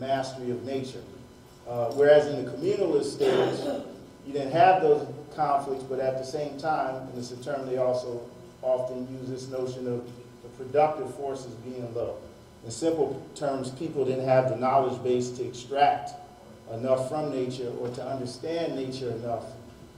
mastery of nature. Whereas in the communalist stage, you didn't have those conflicts, but at the same time, and it's a term they also often use, this notion of the productive forces being low. In simple terms, people didn't have the knowledge base to extract enough from nature or to understand nature enough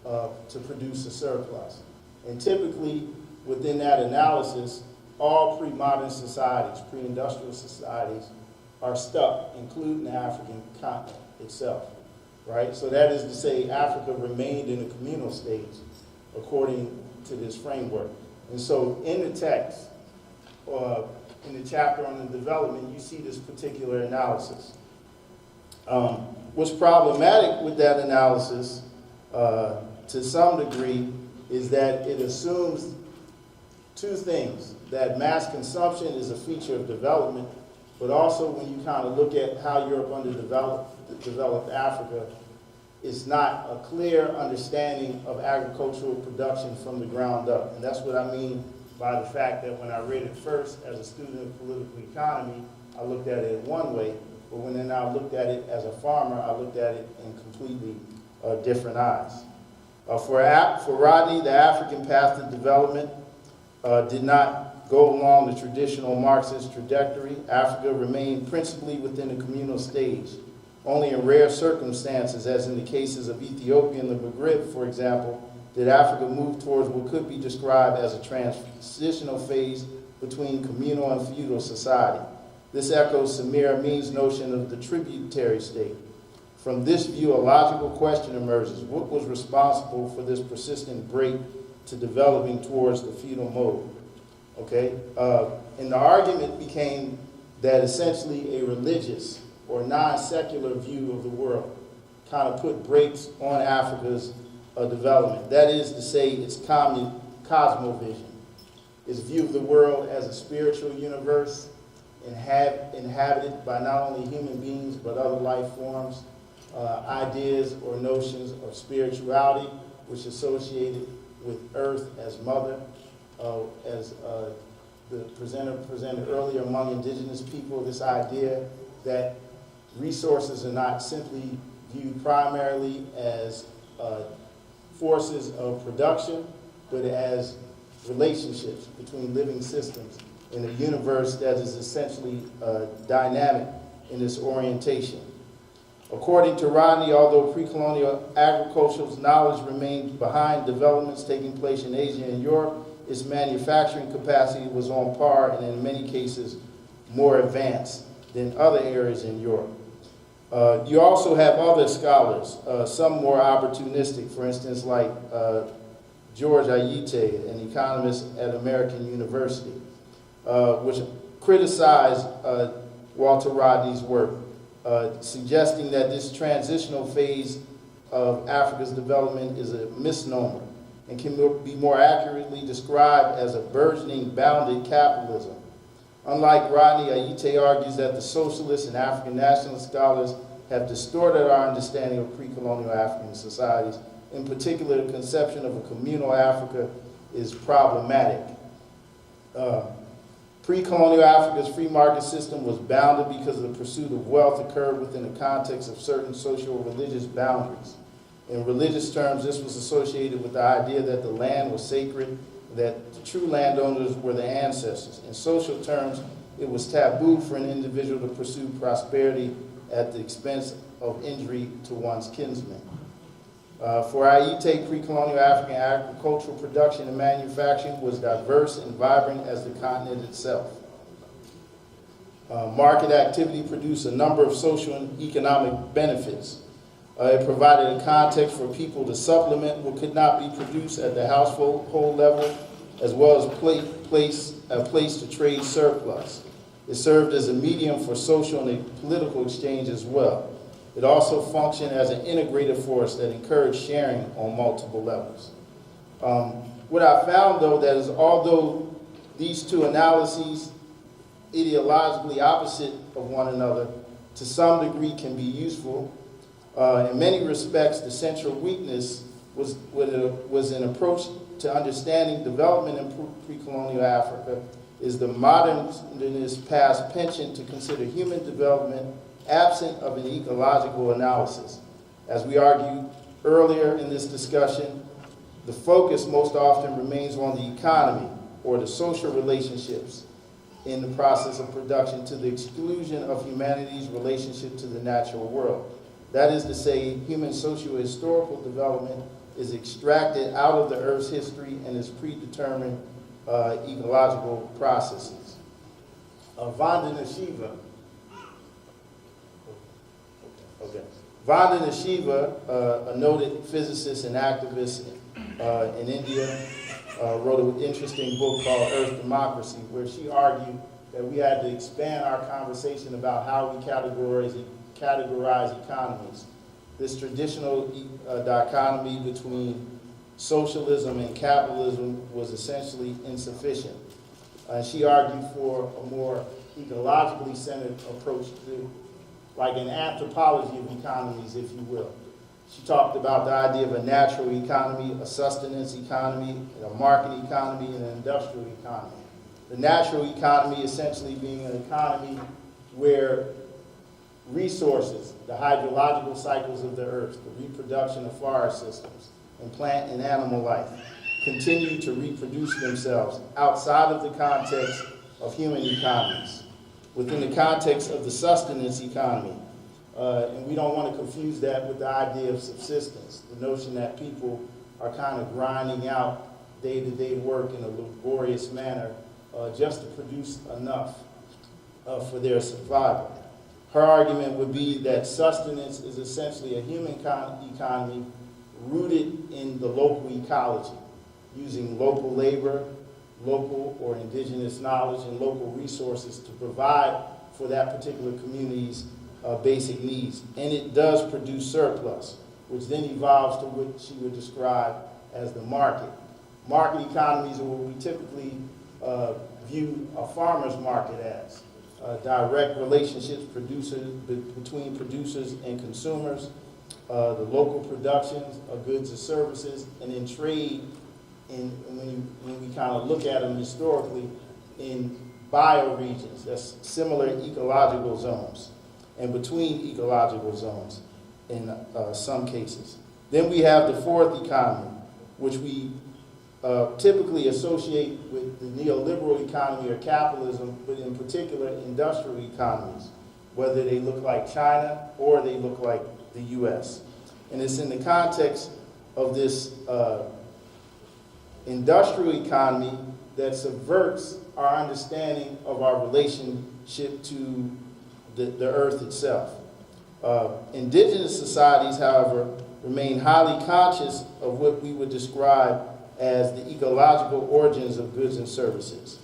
to produce a surplus. And typically, within that analysis, all pre-modern societies, pre-industrial societies, are stuck, including the African continent itself, right? So that is to say, Africa remained in a communal stage, according to this framework. And so in the text, in the chapter on the development, you see this particular analysis. What's problematic with that analysis, to some degree, is that it assumes two things: that mass consumption is a feature of development, but also when you kind of look at how Europe developed Africa, it's not a clear understanding of agricultural production from the ground up. And that's what I mean by the fact that when I read it first as a student of political economy, I looked at it one way, but when then I looked at it as a farmer, I looked at it in completely different eyes. For Rodney, the African path to development did not go along the traditional Marxist trajectory. Africa remained principally within the communal stage. Only in rare circumstances, as in the cases of Ethiopia and the Maghreb, for example, did Africa move towards what could be described as a transitional phase between communal and feudal society. This echoes Samir Amin's notion of the tributary state. From this view, a logical question emerges: what was responsible for this persistent break to developing towards the feudal mode? Okay, and the argument became that essentially a religious or non-secular view of the world kind of put brakes on Africa's development. That is to say, its cosmovision, its view of the world as a spiritual universe inhabited by not only human beings but other life forms, ideas or notions of spirituality, which associated with earth as mother, as the presenter presented earlier among indigenous people, this idea that resources are not simply viewed primarily as forces of production, but as relationships between living systems in a universe that is essentially dynamic in its orientation. According to Rodney, although pre-colonial agriculture's knowledge remained behind developments taking place in Asia and Europe, its manufacturing capacity was on par and in many cases more advanced than other areas in Europe. You also have other scholars, some more opportunistic, for instance, like George Ayite, an economist at American University, which criticized Walter Rodney's work, suggesting that this transitional phase of Africa's development is a misnomer and can be more accurately described as a burgeoning bounded capitalism. Unlike Rodney, Ayite argues that the socialist and African nationalist scholars have distorted our understanding of pre-colonial African societies. In particular, the conception of a communal Africa is problematic. Pre-colonial Africa's free market system was bounded because the pursuit of wealth occurred within the context of certain social or religious boundaries. In religious terms, this was associated with the idea that the land was sacred, that the true landowners were the ancestors. In social terms, it was taboo for an individual to pursue prosperity at the expense of injury to one's kinsmen. For Ayite, pre-colonial African agricultural production and manufacturing was diverse and vibrant as the continent itself. Market activity produced a number of social and economic benefits. It provided a context for people to supplement what could not be produced at the household level, as well as a place to trade surplus. It served as a medium for social and political exchange as well. It also functioned as an integrative force that encouraged sharing on multiple levels. What I found, though, that is although these two analyses, ideologically opposite of one another, to some degree can be useful, in many respects, the central weakness was an approach to understanding development in pre-colonial Africa is the modernist past penchant to consider human development absent of an ecological analysis. As we argued earlier in this discussion, the focus most often remains on the economy or the social relationships in the process of production to the exclusion of humanity's relationship to the natural world. That is to say, human socio-historical development is extracted out of the Earth's history and its predetermined ecological processes. Vandana Shiva. Vandana Shiva, a noted physicist and activist in India, wrote an interesting book called Earth Democracy, where she argued that we had to expand our conversation about how we categorize economies. This traditional dichotomy between socialism and capitalism was essentially insufficient. She argued for a more ecologically centered approach to, like an anthropology of economies, if you will. She talked about the idea of a natural economy, a sustenance economy, a market economy, and an industrial economy. The natural economy essentially being an economy where resources, the hydrological cycles of the earth, the reproduction of forest systems, and plant and animal life continue to reproduce themselves outside of the context of human economies, within the context of the sustenance economy. And we don't want to confuse that with the idea of subsistence, the notion that people are kind of grinding out day-to-day work in a laborious manner just to produce enough for their survival. Her argument would be that sustenance is essentially a human economy rooted in the local ecology, using local labor, local or indigenous knowledge, and local resources to provide for that particular community's basic needs. And it does produce surplus, which then evolves to what she would describe as the market. Market economies are what we typically view a farmer's market as. Direct relationships between producers and consumers, the local productions of goods and services, and then trade, when we kind of look at them historically, in bioregions, that's similar ecological zones, and between ecological zones in some cases. Then we have the fourth economy, which we typically associate with the neoliberal economy or capitalism, but in particular industrial economies, whether they look like China or they look like the US. And it's in the context of this industrial economy that subverts our understanding of our relationship to the earth itself. Indigenous societies, however, remain highly conscious of what we would describe as the ecological origins of goods and services,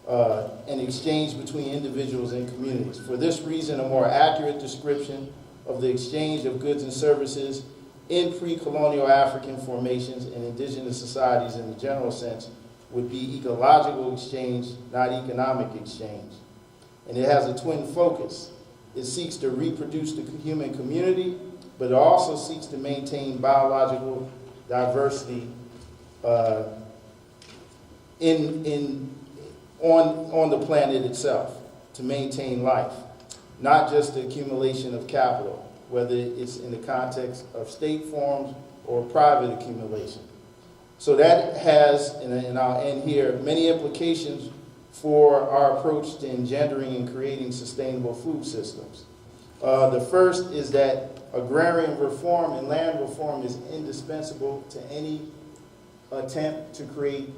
and exchange between individuals and communities. For this reason, a more accurate description of the exchange of goods and services in pre-colonial African formations and indigenous societies in the general sense would be ecological exchange, not economic exchange. And it has a twin focus. It seeks to reproduce the human community, but it also seeks to maintain biological diversity on the planet itself, to maintain life, not just the accumulation of capital, whether it's in the context of state forms or private accumulation. So that has, and I'll end here, many implications for our approach to engendering and creating sustainable food systems. The first is that agrarian reform and land reform is indispensable to any attempt to create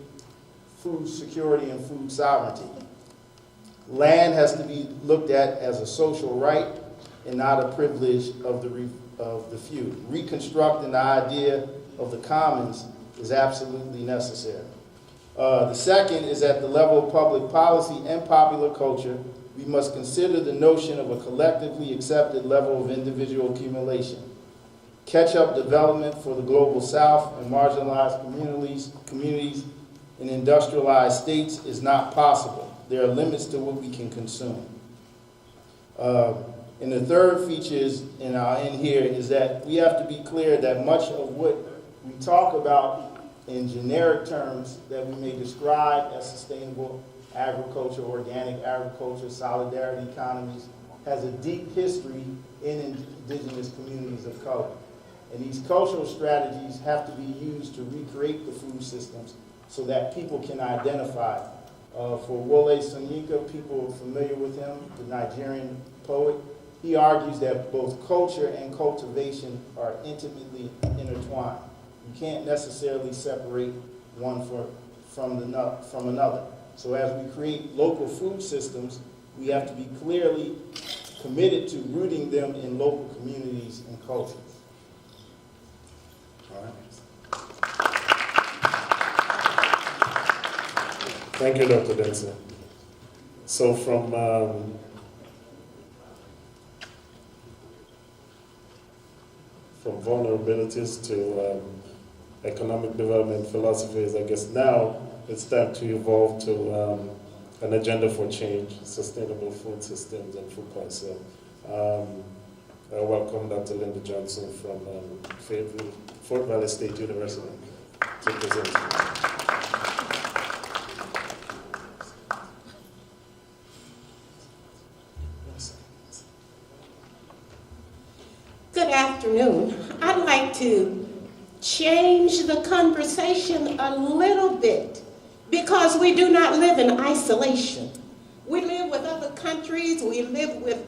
food security and food sovereignty. Land has to be looked at as a social right and not a privilege of the few. Reconstructing the idea of the commons is absolutely necessary. The second is at the level of public policy and popular culture, we must consider the notion of a collectively accepted level of individual accumulation. Catch-up development for the global south and marginalized communities in industrialized states is not possible. There are limits to what we can consume. And the third feature is, and I'll end here, is that we have to be clear that much of what we talk about in generic terms that we may describe as sustainable agriculture, organic agriculture, solidarity economies, has a deep history in indigenous communities of color. And these cultural strategies have to be used to recreate the food systems so that people can identify. For Wole Soyinka, people familiar with him, the Nigerian poet, he argues that both culture and cultivation are intimately intertwined. You can't necessarily separate one from another. So as we create local food systems, we have to be clearly committed to rooting them in local communities and cultures. All right. Thank you, Dr. Denson. So from vulnerabilities to economic development philosophies, I guess now it's time to evolve to an agenda for change, sustainable food systems and food policy. I welcome Dr. Linda Johnson from Fort Valley State University to present. Good afternoon. I'd like to change the conversation a little bit because we do not live in isolation. We live with other countries. We live with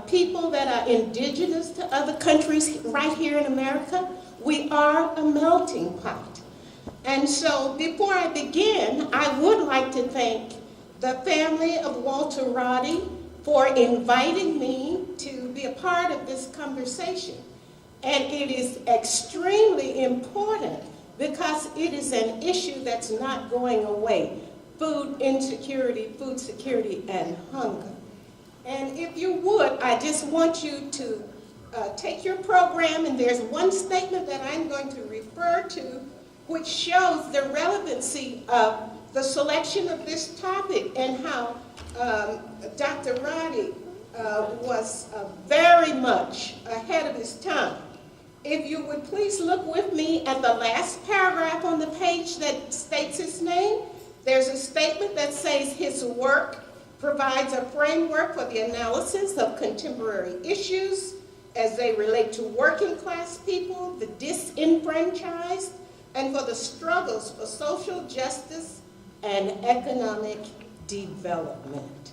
people that are indigenous to other countries right here in America. We are a melting pot. And so before I begin, I would like to thank the family of Walter Roddy for inviting me to be a part of this conversation. And it is extremely important because it is an issue that's not going away. Food insecurity, food security, and hunger. And if you would, I just want you to take your program, and there's one statement that I'm going to refer to which shows the relevancy of the selection of this topic and how Dr. Roddy was very much ahead of his time. If you would please look with me at the last paragraph on the page that states his name. There's a statement that says his work provides a framework for the analysis of contemporary issues as they relate to working class people, the disenfranchised, and for the struggles for social justice and economic development.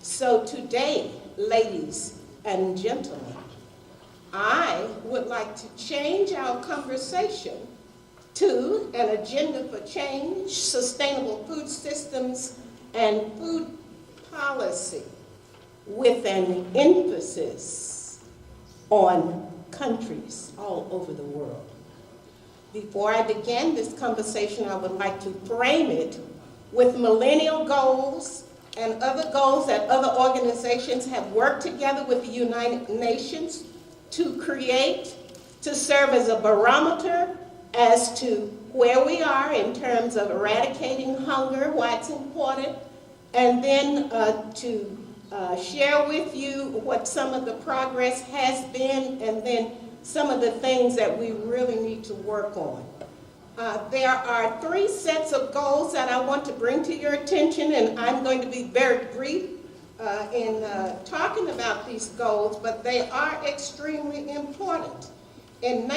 So today, ladies and gentlemen, I would like to change our conversation to an agenda for change, sustainable food systems, and food policy with an emphasis on countries all over the world. Before I begin this conversation, I would like to frame it with millennial goals and other goals that other organizations have worked together with the United Nations to create, to serve as a barometer as to where we are in terms of eradicating hunger, why it's important, and then to share with you what some of the progress has been, and then some of the things that we really need to work on. There are 3 sets of goals that I want to bring to your attention, and I'm going to be very brief in talking about these goals, but they are extremely important. In